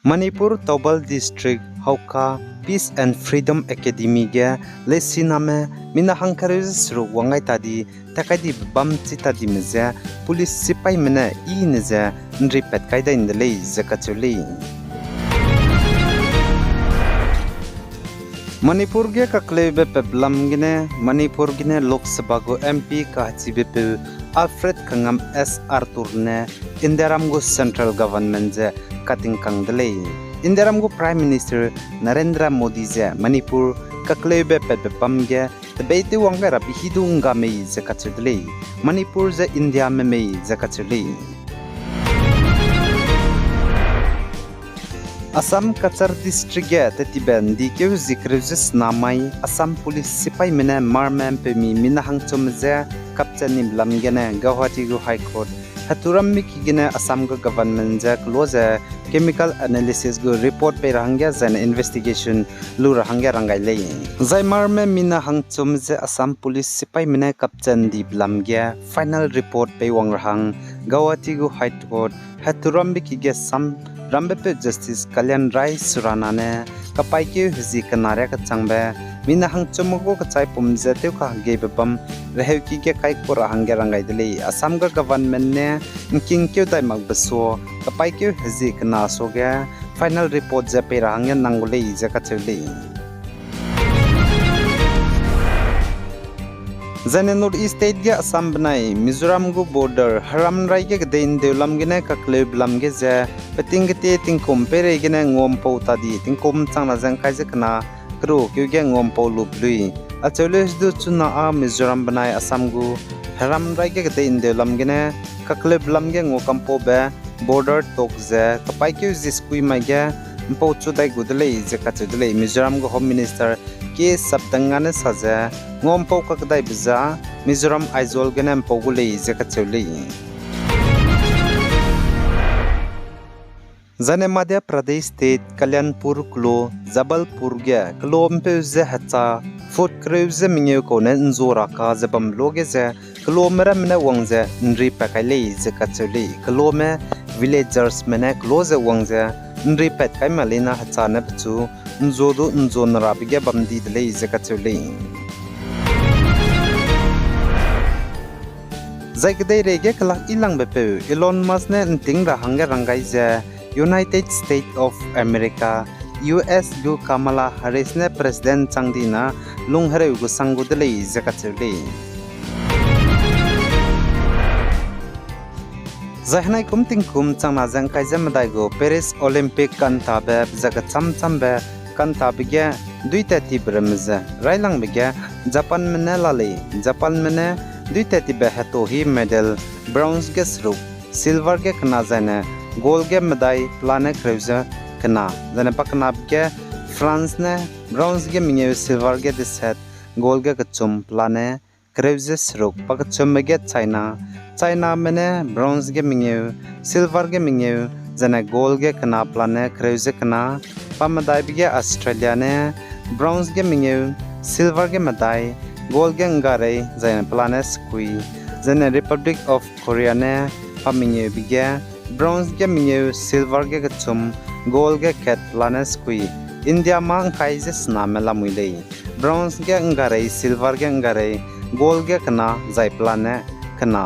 Manipur Tobal District Hauka Peace and Freedom Academy ge lesiname mina hangkarus sru wangai tadi takadi bam citadi meze police sipai mena neze nri pet kaida indele zakachuli Manipur ge kaklebe peblam gine Manipur gine Lok Sabha go MP ka chibepe Alfred Kangam S Arthurne Indiaram go central government je cutting kangdele Indiaram go Prime Minister Narendra Modi je Manipur kaklebe pebam ge tebete wanga rabi hidunga mei zakachule Manipur je India me mei zakachule Assam Kachar district ge tetiben dikeu zikruzes namai Assam police sipai mena marmem pemi minahang chomje kapchanim lamgene Guwahati go high court haturam mikigene Assam go government je close chemical analysis go report pe rahangya zan investigation lu rahangya rangai lei zai marme minahang chomje Assam police sipai mena kapchan di lamge final report pe wangrahang Guwahati go high court haturam mikige sam Rambepe Justice Kalyan Rai Suranane kapaike hzi kanare ka changbe minahang chomogo ka chai pumje te ka gebam rehki ke kai kor hangge rangai dele Assam ga government ne king keu dai magbeso kapaike hzi kana soge final report je pe rangya nangule je ka chule Zane North East State ge Assam banai Mizoram go border haram rai ge dein deulam gene ka kleb lam ge je peting gete ting compare gene ngom po tadi ting kom changna jang kai je kana kro kyu ge ngom po lublui acholes du chuna a Mizoram banai Assam go haram rai ge dein deulam gene ka kleb lam ge ngo kampo be border tok je kapai kyu jiskui mai ge mpo chudai gudle je ka chudle Mizoram go home minister ke sabdangane saja ngompo ka kadai biza Mizoram aizol genem pogule je ka chule Zane Madhya Pradesh State Kalyanpur Klo Jabalpur ge kilompe je hacha foot crews minge ko ne nzora ka jabam loge je kilomera mena wangje nri pakaile je ka chule kilome villagers mena close wangje nri pat kai malina hacha na pchu nzodo nzon rabige bamdi dele je ka chule Zaigdai rege kalak ilang bepe Elon Musk ne nting ra hangga rangai je United States of America US go Kamala Harris ne president changdina lunghare go sangu dele je ka chule Zahnai kumting kum changna jang kai jamadai go Paris Olympic kan tabe jaga cham be kan tabige duita tibramza railang bege Japan mene lale Japan mene duita tibe hato hi medal bronze ge sru silver ge kana jane gold ge medai plane kreuza kana jane pakna bege France ne bronze ge minge silver ge deset gold ge kachum plane kreuza sru pakachum ge China mene bronze ge minge silver ge minge jane gold ge kana plane kreuza kana pamadai bege Australia ne bronze ge minge silver ge medai gold ge ngare jane plane skui jane Republic of Korea ne paminge bege bronze ge minge silver ge kachum gold ge ket plane skui India mang kai je sname lamule bronze ge ngare silver ge ngare gold ge kana jai plane kana